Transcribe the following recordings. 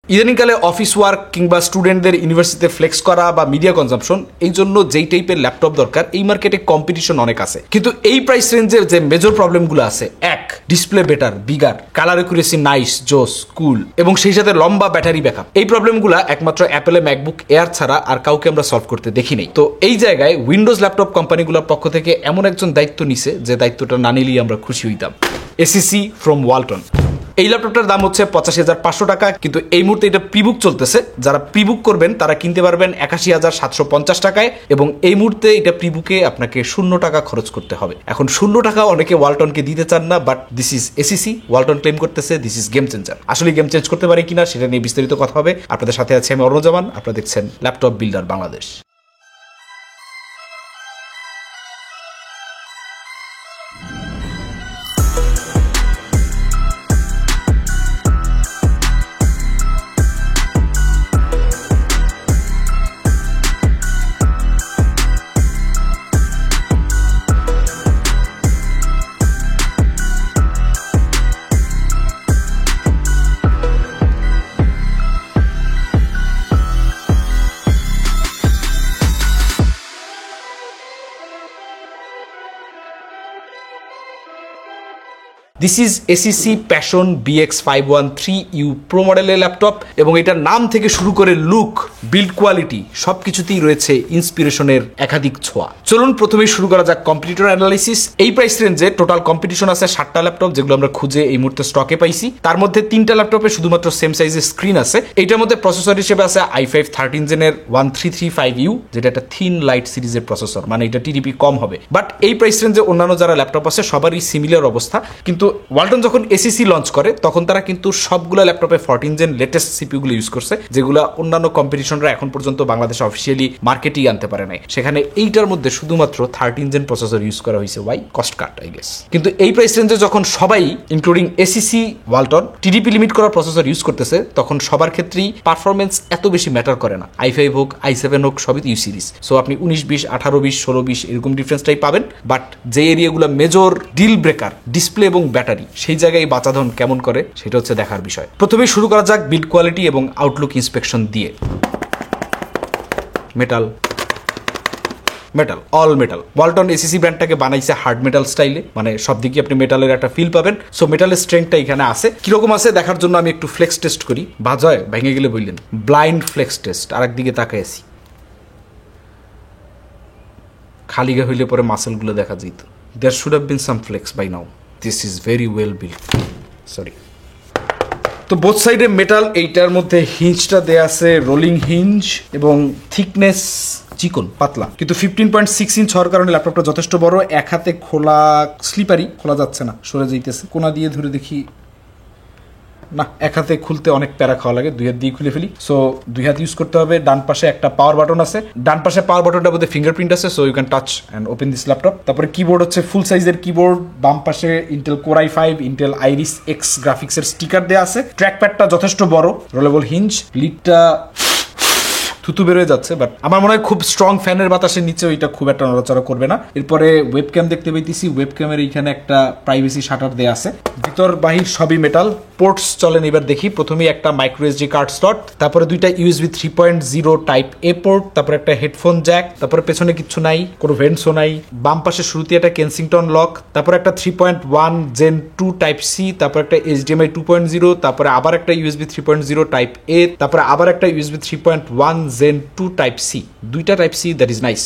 ইদানিংকালে office work কিংবা স্টুডেন্টদের ইউনিভার্সিটিতে ফ্লেক্স করা বা মিডিয়া কনজাম্পশন এই জন্য যেই টাইপের ল্যাপটপ দরকার এই মার্কেটে কম্পিটিশন অনেক আছে, কিন্তু এই প্রাইস রেঞ্জের যে মেজর প্রবলেমগুলো আছে, এক, display better, bigger, colour accuracy nice, জোস, কুল এবং সেই সাথে লম্বা ব্যাটারি ব্যাকআপ, এই প্রবলেমগুলো একমাত্র অ্যাপেলে ম্যাকবুক এয়ার ছাড়া আর কাউকে আমরা সলভ করতে দেখি নাই। তো এই জায়গায় উইন্ডোজ ল্যাপটপ কোম্পানিগুলোর পক্ষ থেকে এমন একজন দায়িত্ব নিছে যে দায়িত্বটা না নিলেই আমরা খুশি হইতাম। ACC from Walton. এই ল্যাপটপটার দাম হচ্ছে ৮৫,৫০০ টাকা, কিন্তু এই মুহূর্তে এটা প্রিবুক চলতেছে। যারা প্রিবুক করবেন তারা কিনতে পারবেন ৮১,৭৫০ টাকায়, এবং এই মুহূর্তে এটা প্রিবুকে আপনাকে 0 টাকা খরচ করতে হবে। এখন 0 টাকা অনেকে ওয়ালটনকে দিতে চান না, but this is ACC. Walton claim করতেছে দিস ইজ গেম চেঞ্জার। আসলে গেম চেঞ্জ করতে পারে কিনা সেটা নিয়ে বিস্তারিত কথা হবে। আপনাদের সাথে আছে আমি অরুণ। আপনারা দেখছেন laptop builder Bangladesh. This is ACC passion BX513U pro মডেলের ল্যাপটপ, এবং এটার নাম থেকে শুরু করে লুক, বিল্ড কোয়ালিটি সবকিছুতেই রয়েছে ইন্সপিরেশনের একাধিক ছোঁয়া। চলুন প্রথমেই শুরু করা যাক কম্পিটিটর অ্যানালাইসিস। এই প্রাইস রেঞ্জে টোটাল কম্পিটিশন আছে 60টা ল্যাপটপ, যেগুলো আমরা খুঁজে এই মুহূর্তে স্টকে পাইছি। তার মধ্যে 3টা ল্যাপটপে শুধুমাত্র সেম সাইজের স্ক্রিন আছে। এইটার মধ্যে প্রসেসর হিসেবে আছে i5 13 জেনের 1335U, যেটা একটা থিন লাইট সিরিজের প্রসেসর, মানে এটা টিডিপি কম হবে। বাট এই প্রাইস রেঞ্জে অন্যান্য যারা ল্যাপটপ আছে সবারই সিমিলার অবস্থা। কিন্তু ওয়ালটন যখন এসিসি লঞ্চ করে তখন তারা কিন্তু সবগুলো ল্যাপটপে 14 জেন লেটেস্ট সিপিইউ গুলো ইউজ করছে, যেগুলো অন্যান্য কম্পিটিশনরা এখন পর্যন্ত বাংলাদেশে অফিসিয়ালি মার্কেটেই আনতে পারে নাই। সেখানে এইটার মধ্যে শুধুমাত্র 13 জেন প্রসেসর ইউজ করা হয়েছে। Why? Cost cut, I guess. কিন্তু এই প্রাইস রেঞ্জে যখন সবাই including ACC, Walton TDP limit করা প্রসেসর ইউজ করতেছে, তখন সবার ক্ষেত্রেই পারফরমেন্স এত বেশি ম্যাটার করে না। i5 হোক, i7 হোক, সবই ইউ সিরিজ। সো আপনি 19-20, 18-20, 16-20 এরকম ডিফারেন্সটাই পাবেন। বাট যে এরিয়াগুলো মেজর ডিল ব্রেকার, ডিসপ্লে এবং ব্যাটারি, সেই জায়গায় বাঁচাধন কেমন করে সেটা হচ্ছে দেখার বিষয়। প্রথমেই শুরু করা যাক বিল্ড কোয়ালিটি এবং আউটলুক ইন্সপেকশন দিয়ে। Metal, all metal. Walton ACC ব্র্যান্ডটাকে বানাইছে হার্ড মেটাল স্টাইলে, মানে সব দিকে আপনি মেটালের একটা ফিল পাবেন। সো মেটালের স্ট্রেংথটা এখানে আছে। কিরকম আছে দেখার জন্য আমি একটু ফ্লেক্স টেস্ট করি। বাজয় ভেঙে গেলে বললেন, ব্লাইন্ড ফ্লেক্স টেস্ট। আরেক দিকে তাকাই আছি, খালি গা হইলে পরে মাসেলগুলো দেখা যেত। There should have been some flex by now. This is very well build. Sorry. তো বোথ সাইডে মেটাল। এইটার মধ্যে হিঞ্জটা দেয়া আছে রোলিং হিঞ্জ, এবং থিকনেস চিকন পাতলা, কিন্তু 15.6 ইঞ্চ হওয়ার কারণে ল্যাপটপটা যথেষ্ট বড়। এক হাতে খোলা, স্লিপারি, খোলা যাচ্ছে না, সরে যাইতেছে। কোনা দিয়ে ধরে দেখি, না, এক হাতে খুলতে অনেক প্যারা খাওয়া লাগে, 2 হাত দিয়ে খুলে ফেলি। সো 2 হাত ইউজ করতে হবে। ডান পাশে একটা পাওয়ার বাটন আছে। ডান পাশে পাওয়ার বাটনটার মধ্যে ফিঙ্গারপ্রিন্ট আছে, so you can touch and open this laptop. তারপরে কিবোর্ড হচ্ছে ফুল সাইজের কিবোর্ড। বাম পাশে Intel Core i5, Intel Iris X গ্রাফিক্সের স্টিকার দেওয়া আছে। ট্র্যাক প্যাডটা যথেষ্ট বড়, রোলেবল হিঞ্জ। লিডটা থুতু বেরোয় যাচ্ছে, বাট আমার মনে হয় খুব স্ট্রং ফ্যানের বাতাসের নিচে ওইটা খুব একটা নড়াচড়া করবে না। এরপরে ওয়েবক্যাম দেখতে পাইতেছি। ওয়েবক্যামের এইখানে একটা প্রাইভেসি শাটার দেয়া আছে। ভিতর বাহির সবই মেটাল। পোর্টস চলেন এবার দেখি। প্রথমেই একটা মাইক্রো এসডি কার্ড স্লট, তারপরে 2টা USB 3.0 টাইপ এ পোর্ট, তারপরে একটা হেডফোন জ্যাক, তারপরে পেছনে কিচ্ছু নাই, কোনো ভেন্টসও নাই। বাম পাশে শুরুতে একটা কেনসিংটন লক, তারপরে একটা 3.1 Gen 2 টাইপ সি, তারপর একটা HDMI 2.0, তারপরে আবার একটা USB 3.0 টাইপ এ, তারপরে আবার একটা USB 3.1 Gen 2 টাইপ সি। 2টা type C, that is nice,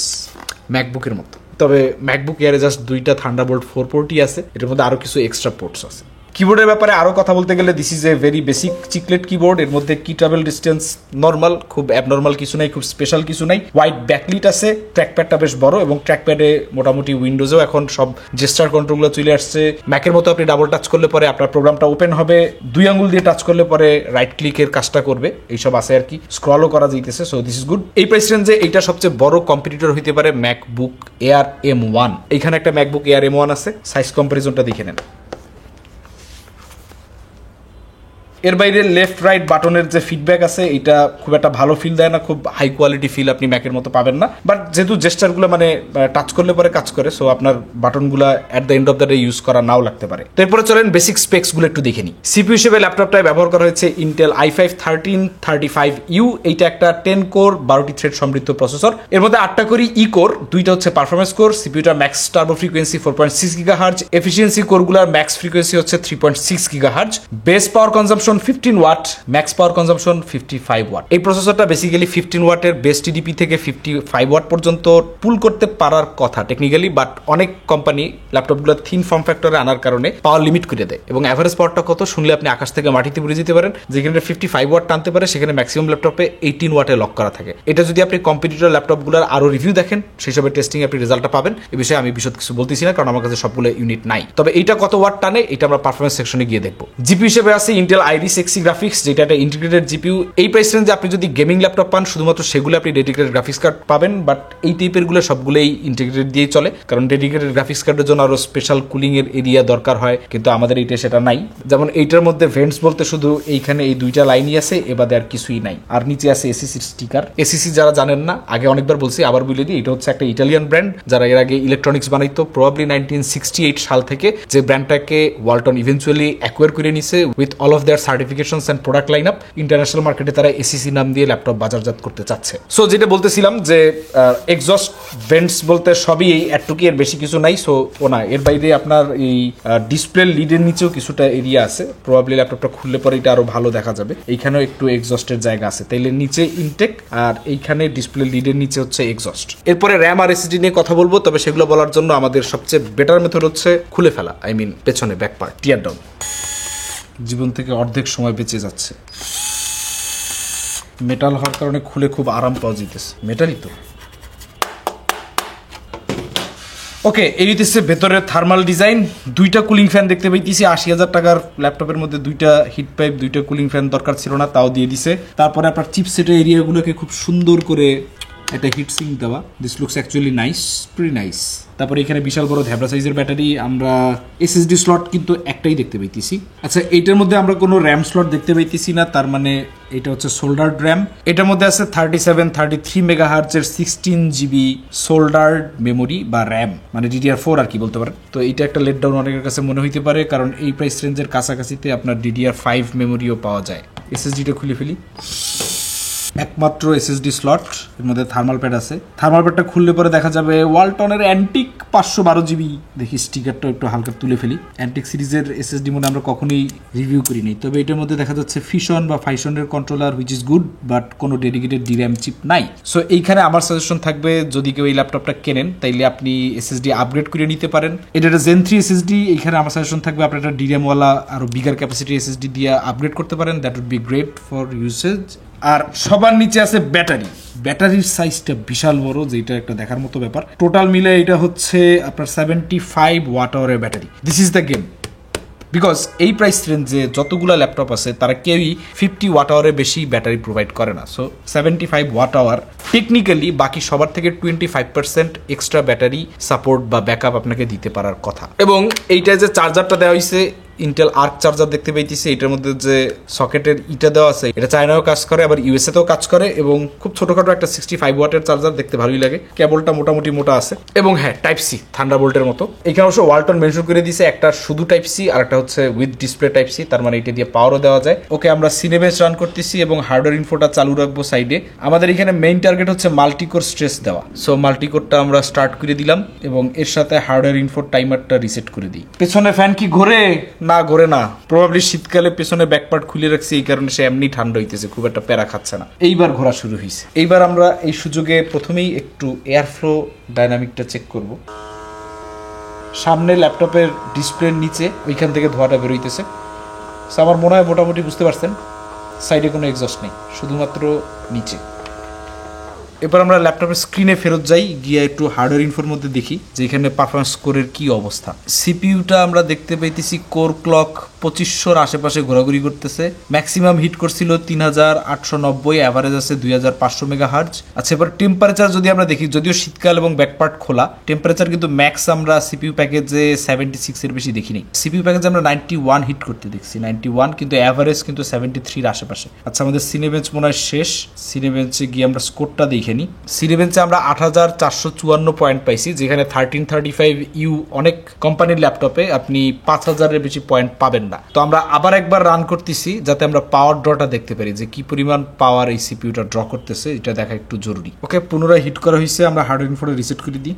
ম্যাকবুকের মতো। তবে ম্যাকবুক এয়ারে জাস্ট 2টা থান্ডারবোল্ট 4 পোর্টই আছে। এটার মধ্যে আরো কিছু এক্সট্রা পোর্টস আছে। কিবোর্ডের ব্যাপারে আরো কথা বলতে গেলে this is a very basic chiclet keyboard. এর মধ্যে কি ট্রাভেল ডিস্টেন্স নর্মাল, খুব অ্যাবনর্মাল কিছু নাই, খুব স্পেশাল কিছু নাই। হোয়াইট ব্যাকলিট আছে। ট্র্যাকপ্যাডটা বেশ বড়, এবং ট্র্যাকপ্যাডে মোটামুটি উইন্ডোজেও এখন সব জেস্টার কন্ট্রোলগুলো চলে আসছে। ম্যাকের মতো আপনি ডাবল টাচ করলে পরে আপনার প্রোগ্রামটা ওপেন হবে, 2 আঙ্গুল দিয়ে টাচ করলে পরে রাইট ক্লিকের কাজটা করবে, এইসব আছে আর কি। স্ক্রলও করা যাইতেছে, সো দিস ইজ গুড। এই প্রাইস রেঞ্জে এইটা সবচেয়ে বড় কম্পিটিটর হইতে পারে ম্যাকবুক এয়ার M1। এইখানে একটা ম্যাকবুক এয়ার M1 আছে। সাইজ কম্পারিজনটা দেখে নেন। এর বাইরে লেফট রাইট বাটনের যে ফিডব্যাক আছে এটা খুব একটা ভালো ফিল দেয় না, খুব হাই কোয়ালিটি ফিল আপনি ম্যাকের মতো পাবেন না। বাট যেহেতু জেস্টারগুলো মানে টাচ করলে পরে কাজ করে, সো আপনার বাটনগুলো at the end of the day use করা নাও লাগতে পারে। এরপরে চলেন বেসিক স্পেক্স গুলো একটু দেখে নিই। সিপিইউ হিসেবে ল্যাপটপটায় ব্যবহার করা হয়েছে ইন্টেল i5 1335U। এইটা একটা 10 কোর 12টি থ্রেড সমৃদ্ধ প্রসেসর। এর মধ্যে 8টা করে ই কোর, 2টা হচ্ছে পারফরমেন্স কোর। সিপিইউটার max turbo frequency 4.6 GHz, efficiency কোরগুলোর ম্যাক্স ফ্রিকোয়েন্সি হচ্ছে 3.6 GHz, base power consumption 15 watt, max power consumption 55 watt. এই প্রসেসরটা বেসিক্যালি 15 ওয়াটের বেস টিডিপি থেকে 55 ওয়াট পর্যন্ত পুল করতে পারার কথা টেকনিক্যালি, বাট অনেক কোম্পানি ল্যাপটপগুলো থিন ফর্ম ফ্যাক্টরে আনার কারণে পাওয়ার লিমিট করে দেয়। এবং অ্যাভারেজ পাওয়ারটা কত শুনলে আপনি আকাশ থেকে মাটিতে পড়ে যেতে পারেন। যেখানে 55 ওয়াট টানতে পারে সেখানে ম্যাক্সিমাম ল্যাপটপে 18 ওয়াটে লক করা থাকে। এটা যদি আপনি কম্পিটিটর ল্যাপটপগুলোর আরো রিভিউ দেখেন, সেই সবের টেস্টিং আপনি রেজাল্টটা পাবেন। এই বিষয়ে আমি বিশদ কিছু বলতেছি না, কারণ আমার কাছে সবগুলো ইউনিট নাই। তবে এইটা কত ওয়াট টানে এটা আমরা পারফরমেন্স সেকশনে গিয়ে দেখবো। জিপিইউ হিসেবে আছে ইন্টেল আইরিস এক্সি গ্রাফিক্স, যেটা একটা ইন্টিগ্রেটেড জিপিইউ। এই প্রাইস রেঞ্জে আপনি যদি গেমিং ল্যাপটপ পান শুধুমাত্র সেগুলো আপনি ডেডিকেটেড গ্রাফিক্স কার্ড পাবেন, বাট এই টাইপের গুলো সবগুলোই ইন্টিগ্রেটেড দিয়েই চলে, কারণ ডেডিকেটেড গ্রাফিক্স কার্ডের জন্য আরো স্পেশাল কুলিং এর এরিয়া দরকার হয়, কিন্তু আমাদের এইটা সেটা নাই। যেমন এইটার মধ্যে ভেন্টস বলতে শুধু এইখানে এই দুইটা লাইনই আছে, এবারে আর কিছুই নাই। আর নিচে আছে এসিসির স্টিকার। এসিসি যারা জানেন না, আগে অনেকবার বলছি, আবার বলে দিই, এটা হচ্ছে একটা ইটালিয়ান ব্র্যান্ড যারা এর আগে ইলেকট্রনিক্স বানাইতো প্রবাবলি 1968 সাল থেকে, যে ব্র্যান্ডটাকে ওয়ালটন ইভেন্চুয়ালি অ্যাকোয়ার করে নিছে with all of their certifications and product line up. International মার্কেটে তারা এসিসি নাম দিয়ে ল্যাপটপ বাজারজাত করতে চাচ্ছে। সো যেটা বলতেছিলাম যে এক্সস্ট ভেন্টস বলতে সবই এই এতটুকু, এর বেশি কিছু নাই। সো ও না, এর বাইরে আপনার এই ডিসপ্লে লিডের নিচেও কিছুটা এরিয়া আছে, প্রবাবলি ল্যাপটপটা খুললে পরে এটা আরো ভালো দেখা যাবে। এইখানেও একটু এক্সস্টের জায়গা আছে, তাইলে নিচে ইনটেক আর এইখানে ডিসপ্লে লিডের নিচে হচ্ছে এক্সস্ট। এরপরে র্যাম আর এসএসডি নিয়ে কথা বলবো, তবে সেগুলো বলার জন্য আমাদের সবচেয়ে বেটার মেথড হচ্ছে খুলে ফেলা, আই মিন পেছনে ব্যাক পার্ট টিয়ার ডাউন। জীবন থেকে অর্ধেক সময় বেঁচে যাচ্ছে। মেটাল হওয়ার কারণে খুলে খুব আরাম পাওয়া যেতেছে, মেটালই তো। ওকে, এই হচ্ছে ভেতরের থার্মাল ডিজাইন। দুইটা কুলিং ফ্যান দেখতে পাইতেছি। 80,000 টাকার ল্যাপটপের মধ্যে দুইটা হিট পাইপ, দুইটা কুলিং ফ্যান দরকার ছিল না, তাও দিয়ে দিছে। তারপরে আপনার চিপসেটের এরিয়াগুলোকে খুব সুন্দর করে একটা হিট সিঙ্ক দেওয়া। This looks actually nice, pre nice. তারপরে এখানে বিশাল বড় ধ্যাবড়া সাইজের ব্যাটারি। আমরা এসএসডি স্লট কিন্তু একটাই দেখতে পাইতেছি। আচ্ছা, এইটার মধ্যে আমরা কোনো র্যাম স্লট দেখতে পাইতেছি না, তার মানে এটা হচ্ছে সোল্ডার্ড র্যাম। এটার মধ্যে আছে 37-33 মেগাহার্টজের 16 জিবি সোল্ডার্ড মেমোরি বা র্যাম, মানে DDR4 আর কি বলতে পারেন। তো এটা একটা লেট ডাউন অনেকের কাছে মনে হইতে পারে, কারণ এই প্রাইস রেঞ্জের কাছাকাছিতে আপনার DDR5 মেমোরিও পাওয়া যায়। এসএসডিটা খুলে ফেলি। একমাত্র এসএসডি স্লট, এর মধ্যে থার্মাল প্যাড আছে। থার্মাল প্যাডটা খুললে পরে দেখা যাবে ওয়ালটনের অ্যান্টিক 512 জিবি। দেখি স্টিকারটা একটু হালকা তুলে ফেলি। অ্যান্টিক সিরিজের এসএসডি মনে আমরা কখনোই রিভিউ করিনি, তবে এটার মধ্যে দেখা যাচ্ছে ফিশন বা ফাইশনের controller, which is good, but কোনো ডেডিকেটেড ডিরাম চিপ নাই। সো এইখানে আমার সাজেশন থাকবে, যদি কেউ এই ল্যাপটপটা কেনেন তাইলে আপনি এসএসডি আপগ্রেড করে নিতে পারেন। এটা একটা Zen 3 এসএসডি। এইখানে আমার সাজেশন থাকবে আপনি একটা ডিরামওয়ালা আরো বিগার ক্যাপাসিটি এসএসডি দিয়ে আপগ্রেড করতে পারেন। That would be great for usage. আর সবার নিচে আছে ব্যাটারি। ব্যাটারির সাইজটা বিশাল বড়, যেটা একটা দেখার মতো ব্যাপার। টোটাল মিলে এটা হচ্ছে আপনার 75 ওয়াট আওয়ারের battery. This is the game, because এই প্রাইস রেঞ্জে যতগুলো ল্যাপটপ আছে তারা কেউই 50 ওয়াট আওয়ারের বেশি ব্যাটারি প্রোভাইড করে না। সো 75 ওয়াট আওয়ার টেকনিক্যালি বাকি সবার থেকে 25% এক্সট্রা ব্যাটারি সাপোর্ট বা ব্যাকআপ আপনাকে দিতে পারার কথা। এবং এইটা যে চার্জারটা দেওয়া হয়েছে, ইন্টেল আর্ক চার্জার দেখতে পাইতেছি। এটার মধ্যে যে সকেটের ইটা দেওয়া আছে, এটা চায়নাও কাজ করে, আবার ইউএসএ তেও কাজ করে, এবং খুব ছোটখাটো একটা 65 ওয়াটের চার্জার, দেখতে ভালোই লাগে। কেবলটা মোটামুটি মোটা আছে, এবং হ্যাঁ, টাইপ সি, থান্ডারবোল্টের মতো। এখানে অবশ্য ওয়ালটন মেনশন করে দিয়েছে একটা শুধু টাইপ সি আর একটা হচ্ছে উইথ ডিসপ্লে টাইপ সি, তার মানে এটা দিয়ে পাওয়ারও দেওয়া যায়। ওকে, আমরা সিনেবেস রান করতেছি এবং হার্ডওয়্যার ইনফোটা চালু রাখবো সাইডে। আমাদের এখানে মেইন টার্গেট হচ্ছে মাল্টিকোর স্ট্রেস দেওয়া। সো মাল্টিকোরটা আমরা স্টার্ট করে দিলাম এবং এর সাথে হার্ডওয়্যার ইনফোর টাইমারটা রিসেট করে দিই। পেছনে ফ্যান কি ঘোরে? না, ঘোরে না। প্রবাবলি শীতকালে পেছনে ব্যাকপার্ট খুলে রাখছি, এই কারণে সে এমনি ঠান্ডা হইতেছে, খুব একটা প্যারা খাচ্ছে না। এইবার ঘোরা শুরু হয়েছে। এইবার আমরা এই সুযোগে প্রথমেই একটু এয়ার ফ্লো ডাইনামিকটা চেক করব। সামনে ল্যাপটপের ডিসপ্লের নিচে ওইখান থেকে ধোঁয়াটা বেরোইতেছে। সো আমার মনে হয় মোটামুটি বুঝতে পারছেন, সাইডে কোনো এক্সস্ট নেই, শুধুমাত্র নিচে। এবার আমরা ল্যাপটপের স্ক্রিনে ফেরত যাই, গিয়ে একটু হার্ডওয়্যার ইনফোর মধ্যে দেখি যে এখানে পারফরমেন্স স্কোরের কি অবস্থা। সিপিইউটা আমরা দেখতে পাইতেছি কোর ক্লক 2500-র আশেপাশে ঘোরাঘুরি করতেছে। ম্যাক্সিমাম হিট করছিল 3890, অ্যাভারেজ আছে 2500 মেগাহার্জ। আচ্ছা, এবার টেম্পারেচার যদি আমরা দেখি, যদিও শীতকাল এবং ব্যাকপার্ট খোলা, টেম্পারেচার কিন্তু ম্যাক্স আমরা সিপিইউ প্যাকেজে 76 এর বেশি দেখিনি। সিপিইউ প্যাকেজে আমরা 91 হিট করতে দেখছি, 91, কিন্তু অ্যাভারেজ কিন্তু 73-র আশেপাশে। আচ্ছা, আমাদের সিনেবেঞ্চ মনে হয় শেষ। সিনেবেঞ্চে গিয়ে আমরা স্কোরটা দেখে নিই। সিনেবেঞ্চে আমরা 8454 পয়েন্ট পাইছি, যেখানে 1335U অনেক কোম্পানির ল্যাপটপে আপনি 5000-এর বেশি পয়েন্ট পাবেন না। তো আমরা আবার একবার রান করতেছি যাতে আমরা পাওয়ার ড্রটা দেখতে পারি যে কি পরিমাণ পাওয়ার এই সিপিইউটা ড্র করতেছে, এটা দেখা একটু জরুরি। ওকে, পুনরায় হিট করা হয়েছে, আমরা হার্ডওয়্যার ইনফোটা রিসেট করে দিই।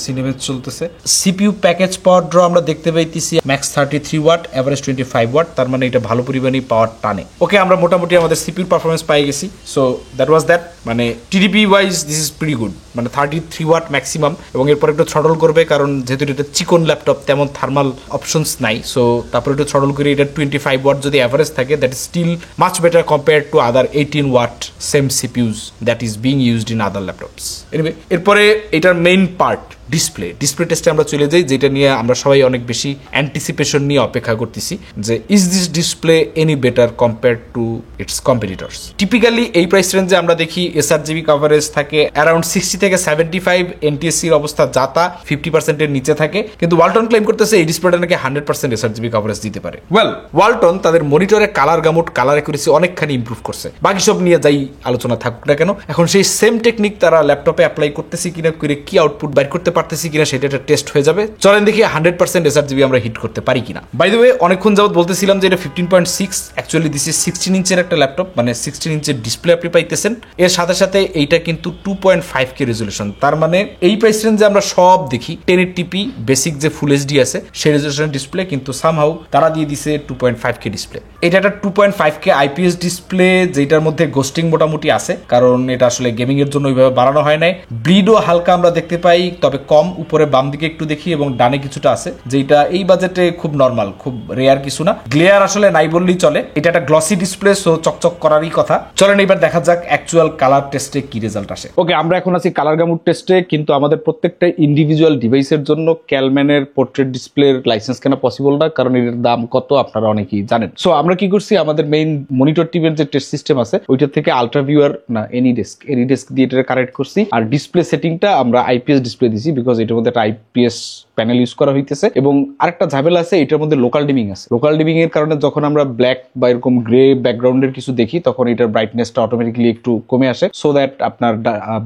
সিনেবেঞ্চ চলতেছে। সিপিইউ প্যাকেজ পাওয়ার ড্র আমরা দেখতে পাইতেছি ম্যাক্স 33 ওয়াট, এভারেজ 25 ওয়াট, তার মানে এটা ভালো পরিমাণই পাওয়ার টানে। ওকে, আমরা মোটামুটি আমাদের সিপিইউর পারফরমেন্স পাই গেছি। সো দ্যাট ওয়াজ দ্যাট, মানে TDP wise this is pretty good, মানে 33 ওয়াট ম্যাক্সিমাম। এবং এরপর একটু থ্রটল করবে, কারণ যেহেতু এটা চিকন ল্যাপটপ, তেমন থার্মাল অপশনস নাই। সো তারপর একটু থ্রটল করে এটা 25 ওয়াট যদি অ্যাভারেজ থাকে, that is still much better compare to other 18 watt same CPUs that is being used in other laptops. Anyway, এরপরে এটার মেইন পার্ট ডিসপ্লে টেস্টে আমরা চলে যাই, যেটা নিয়ে আমরা সবাই অনেক বেশি অ্যান্টিসিপেশন নিয়ে অপেক্ষা করতেছি যে is this display any better compare to its competitors. Typically এই প্রাইস রেঞ্জে আমরা দেখি এসআরজিবি কভারেজ থাকে অ্যারাউন্ড 60 থেকে 75, এনটিএসসির অবস্থা যাতা 50%-এর নিচে থাকে, কিন্তু ওয়ালটন ক্লেম করতেছে এই ডিসপ্লেটা নাকি 100% এসআরজিবি কভারেজ দিতে পারে। ওয়েল, ওয়ালটন তাদের মনিটরে কালার গামুট, কালার অ্যাকুরেসি অনেকখানি ইমপ্রুভ করছে, বাকি সব নিয়ে যাই আলোচনা থাকুক না কেন। এখন সেই সেম টেকনিক তারা ল্যাপটপে অ্যাপ্লাই করতেছি কিনা, করে কি আউটপুট বাইর করতে পারতেছি কিনা সেটা একটা টেস্ট হয়ে যাবে। চলেন দেখি 100% এসআরজিবি আমরা হিট করতে পারি কিনা। বাই দ্য ওয়ে, অনেকক্ষণ যাবত বলতেছিলাম যে এটা 15.6, অ্যাকচুয়ালি দিস ইজ 16 ইঞ্চের একটা ল্যাপটপ, মানে 16 ইঞ্চের ডিসপ্লে আপনি পাইতেছেন। এর সাথে সাথে এইটা কিন্তু 2.5K রেজলিউশন, তার মানে এই প্রাইস রেঞ্জে আমরা সব দেখি 1080p বেসিক যে ফুল এইচডি আছে সেই রেজলিউশন ডিসপ্লে, কিন্তু সামহাউ তারা দিয়ে দিছে 2.5K ডিসপ্লে। এটা একটা 2.5K আইপিএস ডিসপ্লে, যেটার মধ্যে গোস্টিং মোটামুটি আছে, কারণ এটা আসলে গেমিং এর জন্য ওইভাবে বানানো হয় নাই। ব্লিডও হালকা আমরা দেখতে পাই, তবে কম। উপরে বাম দিকে একটু দেখি এবং ডানে কিছুটা আছে, যেটা এই বাজেটে খুব নরমাল, খুব রেয়ার কিছু না। গ্লেয়ার আসলে নাই বললেই চলে। এটা একটা গ্লসি ডিসপ্লে, সো চকচক করারই কথা। চলেন এবার দেখা যাক অ্যাকচুয়াল কালার টেস্টে কি রেজাল্ট আসে। ওকে, আমরা এখন আছি কালার গামুট টেস্টে, কিন্তু আমাদের প্রত্যেকটা ইন্ডিভিজুয়াল ডিভাইসের জন্য ক্যালম্যানের পোর্ট্রেট ডিসপ্লের লাইসেন্স কেনা পসিবল না, কারণ এর দাম কত আপনারা অনেকেই জানেন। সো আমরা কি করছি, আমাদের মেইন মনিটর টিমের যে টেস্ট সিস্টেম আছে ওইটা থেকে আলট্রাভিউয়ার না এনিডেস্ক দিয়ে এটা কানেক্ট করছি। আর ডিসপ্লে সেটিংটা আমরা আইপিএস ডিসপ্লে দিছি, বিকজ এটার মধ্যে একটা আইপিএস প্যানেল ইউজ করা হইতেছে। এবং আরেকটা ঝামেলা আছে, এটার মধ্যে লোকাল ডিমিং আছে। লোকাল ডিমিং এর কারণে যখন আমরা ব্ল্যাক বা এরকম গ্রে ব্যাকগ্রাউন্ডের কিছু দেখি, তখন এটার ব্রাইটনেসটা অটোমেটিক্যালি একটু কমে আসে, সো দ্যাট আপনার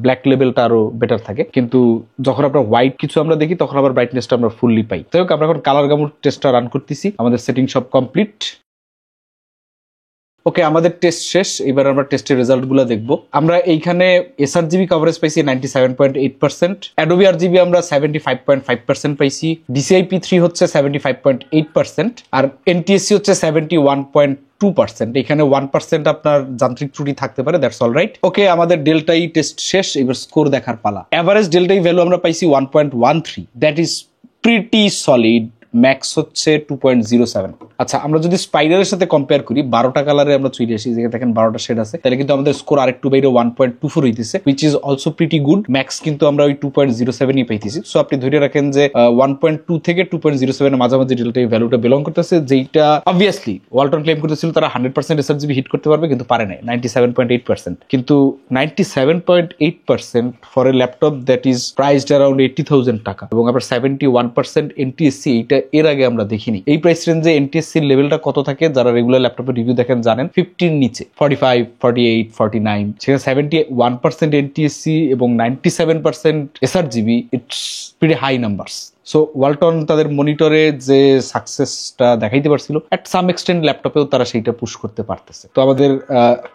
ব্ল্যাক লেভেলটা আরো বেটার থাকে। কিন্তু যখন আমরা হোয়াইট কিছু আমরা দেখি, তখন আবার ব্রাইটনেসটা আমরা ফুললি পাই। যাই হোক, আমরা এখন কালার গামুট টেস্টটা রান করতেছি, আমাদের সেটিং সব কমপ্লিট। ওকে, আমাদের টেস্ট শেষ। এবার আমরা টেস্টের রেজাল্ট গুলো দেখবো। আমরা এইখানে এসআরজিবি কভারেজ পাইছি 97.8%, অ্যাডোবি আরজিবি আমরা 75.5% পাইছি, ডিসিআই P3 হচ্ছে 75.8%, আর এনটিএসসি হচ্ছে 71.2%। এখানে 1% আপনার যান্ত্রিক ত্রুটি থাকতে পারে, দ্যাটস অল রাইট। ওকে, আমাদের ডেল্টাই টেস্ট শেষ, এবার স্কোর দেখার পালা। এভারেজ ডেল্টাই ভ্যালু আমরা পাইছি 1.13, that is pretty solid. Max হচ্ছে 2.07। আচ্ছা, আমরা যদি স্পাইডারের সাথে কম্পেয়ার করি, 12টা কালারে আমরা চলে আসি, যেখানে দেখেন 12টা শেড আছে, তাহলে কিন্তু আমাদের স্কোর আরেকটু বাইরে 1.24 হইতেছে, which is also pretty good. Max কিন্তু আমরা ওই 2.07ই পাইতেছি। সো আপনি ধরে রাখেন যে 1.2 থেকে 2.07 এর মাঝামাঝি ডেল্টা ভ্যালুটা বিলং করতেছে, যেটা অবভিয়াসলি ওয়ালটন ক্লেম করতেছিল তারা 100% এসআরজিবি হিট করতে পারবে, কিন্তু পারে নাই, 97.8%। কিন্তু 97.8% for a laptop that is priced around 80,000 টাকা, এবং আবার 71% এনটিএসসি, এইটা এর আগে আমরা দেখিনি। এই প্রাইস রেঞ্জে এনটিএসসি লেভেলটা কত থাকে, যারা রেগুলার ল্যাপটপের রিভিউ দেখেন জানেন, 50 নিচে, 45, 48, 49। সেখানে 71% এনটিএসসি এবং 97% sRGB, it's pretty high numbers. So Walton তাদের মনিটরে যে সাকসেসটা দেখাইতে পারছিল, এট সাম এক্সটেন্ট ল্যাপটপেও তারা সেইটা পুশ করতে পারতেছে। তো আমাদের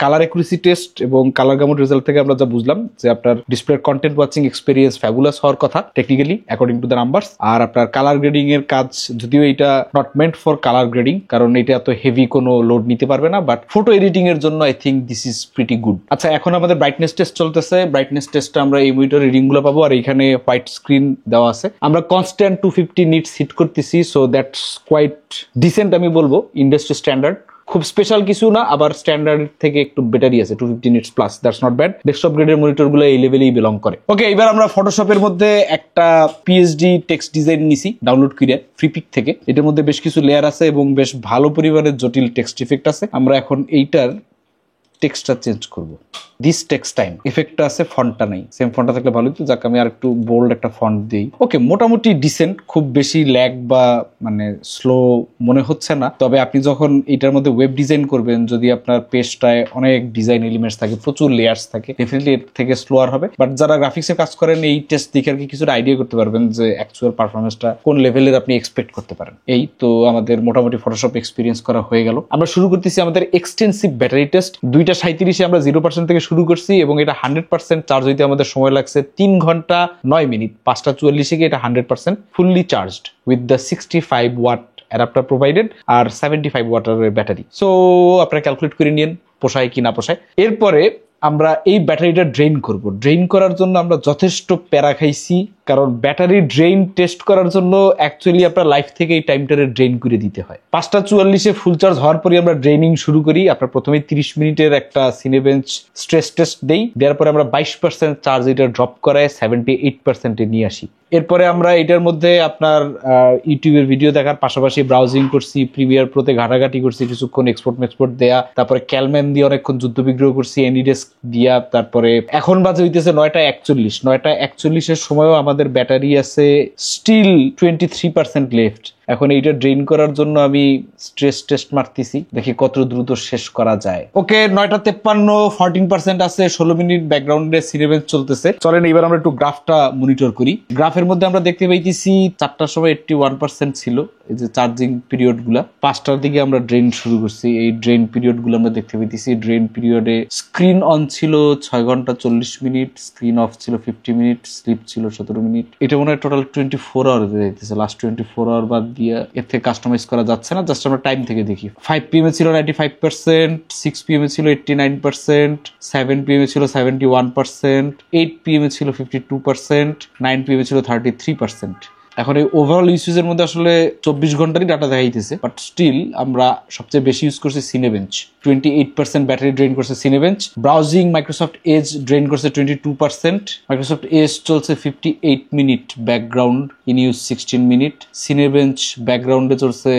কালার অ্যাকুরেসি টেস্ট এবং কালার গামুট রেজাল্ট থেকে আমরা যা বুঝলাম যে আপনার ডিসপ্লের কন্টেন্ট ওয়াচিং এক্সপেরিয়েন্স ফ্যাবুলাস হওয়ার কথা technically according to the numbers. আর আপনার কালার গ্রেডিং এর কাজ, যদিও এটা not meant for colour grading, কারণ এটা এত হেভি কোনো লোড নিতে পারবে না, বাট ফটো এডিটিং এর জন্য I think this is pretty good. আচ্ছা, এখন আমাদের ব্রাইটনেস টেস্ট চলতেছে। ব্রাইটনেস টেস্টে আমরা এই মনিটর রিডিং গুলো পাবো, আর এখানে হোয়াইট স্ক্রিন দেওয়া আছে। আমরা কনস্ট্যান্ট 250 নিটস হিট করতেছি, সো দ্যাটস কোয়াইট ডিসেন্ট, আমি বলবো ইন্ডাস্ট্রি স্ট্যান্ডার্ড। খুব স্পেশাল কিছু না, আবার স্ট্যান্ডার্ড থেকে একটু বেটারই আছে, 250 nits plus, that's not bad. Desktop গ্রেডের মনিটর গুলো এই লেভেলেই বিলং করে। ওকে, এবার আমরা ফটোশপের মধ্যে একটা পিএইচডি টেক্সট ডিজাইন নিছি ডাউনলোড করে ফ্রিপিক থেকে। এটার মধ্যে বেশ কিছু লেয়ার আছে এবং বেশ ভালো পরিমাণের জটিল টেক্সট ইফেক্ট আছে। আমরা এখন এইটার টেক্সটটা চেঞ্জ করব। দিস টেক্সট টাইম ইফেক্টটা আছে, ফন্টটা নাই। সেম ফন্টটা থাকলে ভালোই তো, যাক আমি আর একটু বোল্ড একটা ফন্ট দিই। ওকে, মোটামুটি ডিসেন্ট, খুব বেশি ল্যাগ বা মানে স্লো মনে হচ্ছে না। তবে আপনি যখন এটার মধ্যে ওয়েব ডিজাইন করবেন, যদি আপনার পেজটায় অনেক ডিজাইন এলিমেন্টস থাকে, প্রচুর লেয়ার্স থাকে, ডেফিনেটলি এর থেকে স্লোয়ার হবে। বাট যারা গ্রাফিক্সের কাজ করেন, এই টেস্ট দেখে আর কি কিছুটা আইডিয়া করতে পারবেন যে অ্যাকচুয়াল পারফরমেন্সটা কোন লেভেলের আপনি এক্সপেক্ট করতে পারেন। এই তো আমাদের মোটামুটি ফটোশপ এক্সপিরিয়েন্স করা হয়ে গেল। আমরা শুরু করতেছি আমাদের এক্সটেন্সিভ ব্যাটারি টেস্ট। 2:37 আমরা 0% থেকে শুরু করছি এবং এটা 100% চার্জ হইতে আমাদের সময় লাগছে 3 ঘন্টা 9 মিনিট। 5:44 এটা 100% fully charged with the 65 watt adapter provided আর 75 ওয়াটের ব্যাটারি। সো আপনারা ক্যালকুলেট করে নিন পোষায় কি না পোষায়। এরপরে আমরা এই ব্যাটারিটা ড্রেইন করব। ড্রেইন করার জন্য আমরা যথেষ্ট প্যারা খাইছি, কারণ ব্যাটারি ড্রেইন টেস্ট করার জন্য অ্যাকচুয়ালি আপনার লাইফ থেকে এই টাইমটারে ড্রেইন করে দিতে হয়। 5:44 ফুল চার্জ হওয়ার পরে আমরা ড্রেইনিং শুরু করি। আপনার প্রথমে 30 মিনিটের একটা সিনেবেঞ্চ স্ট্রেস টেস্ট দেই, দেওয়ার পরে আমরা 22% চার্জ এটা ড্রপ করায় 78%-এ নিয়ে আসি। এরপরে আমরা এটার মধ্যে আপনার ইউটিউবের ভিডিও দেখার পাশাপাশি ব্রাউজিং করছি, প্রিমিয়ার প্রোতে ঘাটাঘাটি করছি কিছুক্ষণ, এক্সপোর্ট দেয়া, তারপরে ক্যালম্যান দিয়ে অনেকক্ষণ যুদ্ধ বিগ্রহ করছি, এনিডেস্ক দিয়া। তারপরে এখন বাজে হইতেছে 9:41। 9:41 সময়ও আমাদের ব্যাটারি আছে স্টিল 23% লেফট। এখন এইটা ড্রেইন করার জন্য আমি স্ট্রেস টেস্ট মারতেছি, দেখি কত দ্রুত শেষ করা যায়। ওকে, 9:53 14% আছে, 16 মিনিট ব্যাকগ্রাউন্ডে সিনেবেঞ্চ চলতেছে। চলেন এবার আমরা একটু গ্রাফটা মনিটর করি। গ্রাফের মধ্যে আমরা দেখতে পাইতেছি 4টার সময় 81% ছিল এই যে চার্জিং পিরিয়ড গুলা। 5টার দিকে আমরা ড্রেইন শুরু করছি, এই ড্রেইন পিরিয়ড গুলো আমরা দেখতে পাইতেছি। ড্রেইন পিরিয়ডে স্ক্রিন অন ছিল 6 ঘন্টা 40 মিনিট, স্ক্রিন অফ ছিল 50 মিনিট, স্লিপ ছিল 17 মিনিট। এটা মনে হয় টোটাল 24 আওয়ার যাইতেছে। লাস্ট 24 আওয়ার বাদ দিয়ে এর থেকে কাস্টমাইজ করা যাচ্ছে না, জাস্ট আমরা টাইম থেকে দেখি। 5 PM ছিল 95%, 6 PM ছিল 89%, 7 PM ছিল 71%, 8 PM ছিল 52%, 9 PM ছিল 33%। এখন এই ওভারঅল ইউসেজের মধ্যে আসলে 24 ঘন্টারই ডাটা দেখাইতেছে, বাট স্টিল আমরা সবচেয়ে বেশি ইউজ করছি সিনেবেঞ্চ। 28% ব্যাটারি ড্রেন করছে Cinebench. Browsing Microsoft Edge drain করছে 22%। মাইক্রোসফট এজ চলছে 58 minute, background in use 16 minute. Cinebench ব্যাকগ্রাউন্ডে চলছে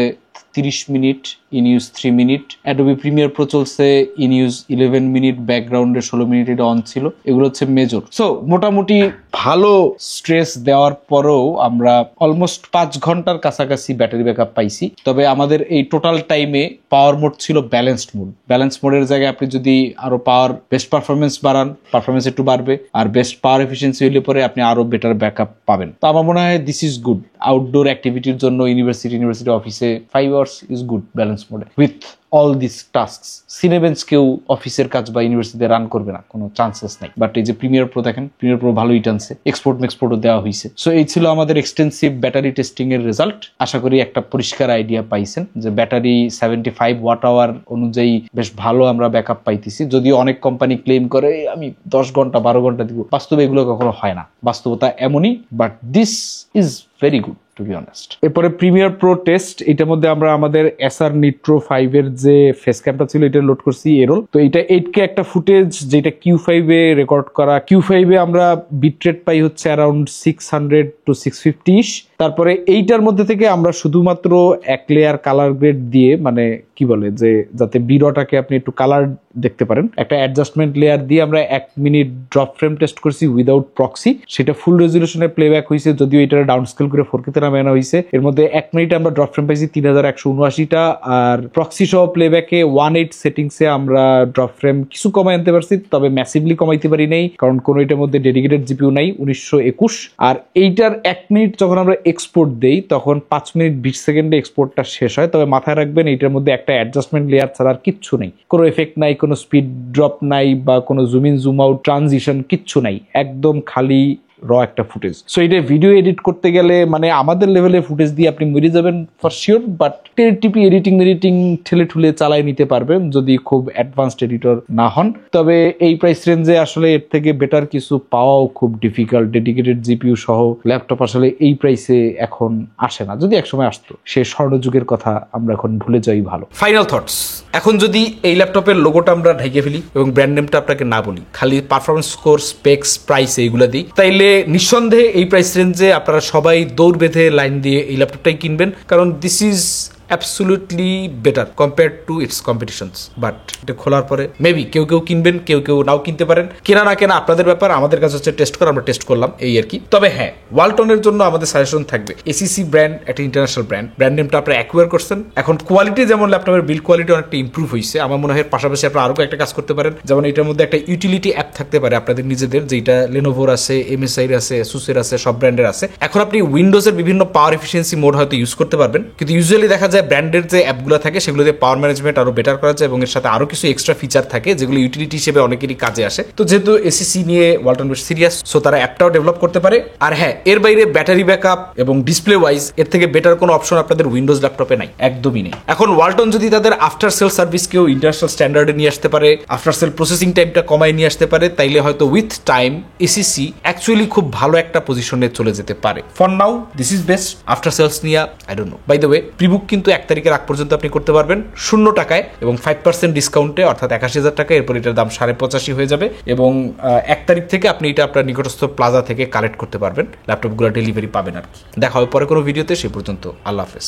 30 minute, in use 3 minute. Adobe Premiere Pro চলছে ইন ইউজ 11 মিনিট, ব্যাকগ্রাউন্ডে 16 মিনিট এটা অন ছিল। এগুলো হচ্ছে মেজর। সো মোটামুটি ভালো স্ট্রেস দেওয়ার পরেও আমরা অলমোস্ট 5 ঘন্টার কাছাকাছি ব্যাটারি ব্যাকআপ পাইছি। তবে আমাদের এই টোটাল টাইমে পাওয়ার মোড ছিল ব্যালেন্সড মোড। ব্যালেন্স মোডের জায়গায় আপনি যদি আরো পাওয়ার বেস্ট পারফরমেন্স বাড়ান, পারফরমেন্স একটু বাড়বে, আর বেস্ট পাওয়ার এফিসিয়েন্সি হইলে পরে আপনি আরো বেটার ব্যাকআপ পাবেন। তো আমার মনে হয় দিস ইজ গুড। আউটডোর অ্যাক্টিভিটির জন্য ইউনিভার্সিটি অফিসে 5 আওয়ার্স ইজ গুড ব্যালেন্স মোডে with all this tasks. Cinebench কেউ অফিসের কাজ বা ইউনিভার্সিটিতে রান করবে না, কোনো চান্সেস নাই। বাট এই যে প্রিমিয়ার প্রো দেখেন, প্রিমিয়ার প্রো ভালোই টানছে, এক্সপোর্টও দেওয়া হয়েছে। সো এই ছিল আমাদের এক্সটেন্সিভ ব্যাটারি টেস্টিং এর রেজাল্ট। আশা করি একটা পরিষ্কার আইডিয়া পাইছেন যে ব্যাটারি 75 ওয়াট আওয়ার অনুযায়ী বেশ ভালো আমরা ব্যাকআপ পাইতেছি। যদিও অনেক কোম্পানি ক্লেম করে আমি 10 ঘন্টা 12 ঘন্টা দিব, বাস্তবে এগুলো কখনো হয় না, বাস্তবতা এমনই। But this is very good to be honest. এরপরে প্রিমিয়ার প্রো টেস্ট, এটার মধ্যে আমরা আমাদের এসআর নিট্রো 5 এর যে ফেস ক্যামটা ছিল এটা লোড করছি এরোল। তো এটা 8K একটা ফুটেজ, যেটা Q5 এ রেকর্ড করা। Q5 এ আমরা বিটরেট পাই হচ্ছে অ্যারাউন্ড 600 to 650। তারপরে এইটার মধ্যে থেকে আমরা শুধুমাত্র এক লেয়ার কালার গ্রেড দিয়ে, মানে কি বলে যে যাতে বিরটাকে আপনি একটু কালার দেখতে পারেন, একটা অ্যাডজাস্টমেন্ট লেয়ার দিয়ে আমরা 1 মিনিট ড্রপ ফ্রেম টেস্ট করছি উইদাউট প্রক্সি। সেটা ফুল রেজলিউশনে প্লেব্যাক হয়েছে, যদিও এটা ডাউন স্কেল করে 4K তে নামানো হয়েছে। এর মধ্যে 1 মিনিটে আমরা ড্রপ ফ্রেম পাইছি 3179টা, আর প্রক্সি সহ প্লেব্যাকে 1.8 সেটিংসে আমরা ড্রপ ফ্রেম কিছু কমাই আনতে পারছি, তবে ম্যাসিভলি কমাইতে পারি নাই, কারণ কোনো এটার মধ্যে ডেডিকেটেড জিপিইউ নাই। 1921। আর এইটার 1 মিনিট যখন আমরা এক্সপোর্ট দেই তখন 5 মিনিট 20 সেকেন্ডে এক্সপোর্টটা শেষ হয়। তবে মাথায় রাখবেন এইটার মধ্যে একটা অ্যাডজাস্টমেন্ট লেয়ার ছাড়া আর কিচ্ছু নেই, কোনো এফেক্ট নাই, কোনো স্পিড ড্রপ নাই, বা কোনো zoom in zoom out transition কিচ্ছু নাই, একদম খালি একটা ফুটেজ। সো এটা ভিডিও এডিট করতে গেলে মানে আমাদের লেভেলের ফুটেজ দিয়ে আপনি মরে যাবেন ফর শিওর, বাট টিপি এডিটিং ঠেলে ঠুলে চালাই নিতে পারবেন যদি খুব অ্যাডভান্সড এডিটর না হন। তবে এই প্রাইস রেঞ্জে আসলে এর থেকে বেটার কিছু পাওয়াও খুব ডিফিকাল্ট। ডেডিকেটেড জিপিইউ সহ ল্যাপটপ আসলে এই প্রাইসে এখন আসে না, যদি একসময় আসতো। সে স্বর্ণযুগের কথা আমরা এখন ভুলে যাই ভালো। ফাইনাল থটস, এখন যদি এই ল্যাপটপের লোগোটা আমরা ঢেকে ফেলি এবং ব্র্যান্ড নেমটা আপনাকে না বলি, খালি পারফরমেন্স স্কোর, স্পেক্স, প্রাইস এইগুলো দিই, তাইলে নিঃসন্দেহে এই প্রাইস রেঞ্জে আপনারা সবাই দৌড় বেঁধে লাইন দিয়ে এই ল্যাপটপটাই কিনবেন, কারণ this is absolutely better compare to its competitions. But এটা খোলার পরে মেবি কেউ কিনবেন, কেউ নাও কিনতে পারেন। কেনা না কেনা আপনাদের ব্যাপার, আমাদের কাছে হচ্ছে টেস্ট করা, আমরা টেস্ট করলাম এই আর কি। তবে হ্যাঁ, ওয়ালটনের জন্য আমাদের সাজেশন থাকবে, এসিসি ব্র্যান্ড একটা ইন্টারন্যাশনাল ব্র্যান্ড নেমটা আপনারা অ্যাকুয়ার করছেন। এখন কোয়ালিটি যেমন ল্যাপটপের বিল্ড কোয়ালিটি অনেকটা ইম্প্রুভ হয়েছে, আমার মনে হয় পাশাপাশি আপনারা আরও একটা কাজ করতে পারেন, যেমন এটার মধ্যে একটা ইউটিলিটি অ্যাপ থাকতে পারে আপনাদের নিজেদের, যেটা লেনোভোর আছে, এমএসআইর আছে, সুসের আছে, সব ব্র্যান্ডের আছে। এখন আপনি উইন্ডোজের বিভিন্ন পাওয়ার এফিসিয়েন্সি মোড হয়তো ইউজ করতে পারবেন, কিন্তু ইউজুয়ালি দেখা যায় ব্র্যান্ডের যে অ্যাপগুলো থাকে সেগুলো দিয়ে পাওয়ার ম্যানেজমেন্ট আরো বেটার করা যায় এবং এর সাথে আরো কিছু এক্সট্রা ফিচার থাকে যেগুলো ইউটিলিটি হিসেবে অনেকেরই কাজে আসে। তো যেহেতু এসিসি নিয়ে ওয়ালটন বেশ সিরিয়াস, সো তারা অ্যাপটাও ডেভেলপ করতে পারে। আর হ্যাঁ, এর বাইরে ব্যাটারি ব্যাকআপ এবং ডিসপ্লে ওয়াইজ এর থেকে বেটার কোনো অপশন আপনাদের উইন্ডোজ ল্যাপটপে নাই, একদমই নেই। এখন ওয়ালটন যদি তাদের আফটার সেল সার্ভিসকেও ইন্টারন্যাশনাল স্ট্যান্ডার্ডে নিয়ে আসতে পারে, আফটার সেল প্রসেসিং টাইমটা কমায় নিয়ে আসতে পারে, তাইলে হয়তো উইথ টাইম এসিসি অ্যাকচুয়ালি খুব ভালো একটা পজিশনে চলে যেতে পারে। For now this is best. After sales নিয়ে I don't know. By the way, prebook কিন্তু 1 তারিখের আগ পর্যন্ত আপনি করতে পারবেন 0 টাকায় এবং 5% ডিসকাউন্টে, অর্থাৎ 81,000 টাকা। এরপর এটার দাম 85,500 হয়ে যাবে এবং 1 তারিখ থেকে আপনি এটা আপনার নিকটস্থ প্লাজা থেকে কালেক্ট করতে পারবেন, ল্যাপটপগুলো ডেলিভারি পাবেন আর কি। দেখা হবে পরে কোনো ভিডিওতে, সে পর্যন্ত আল্লাহ হাফেজ।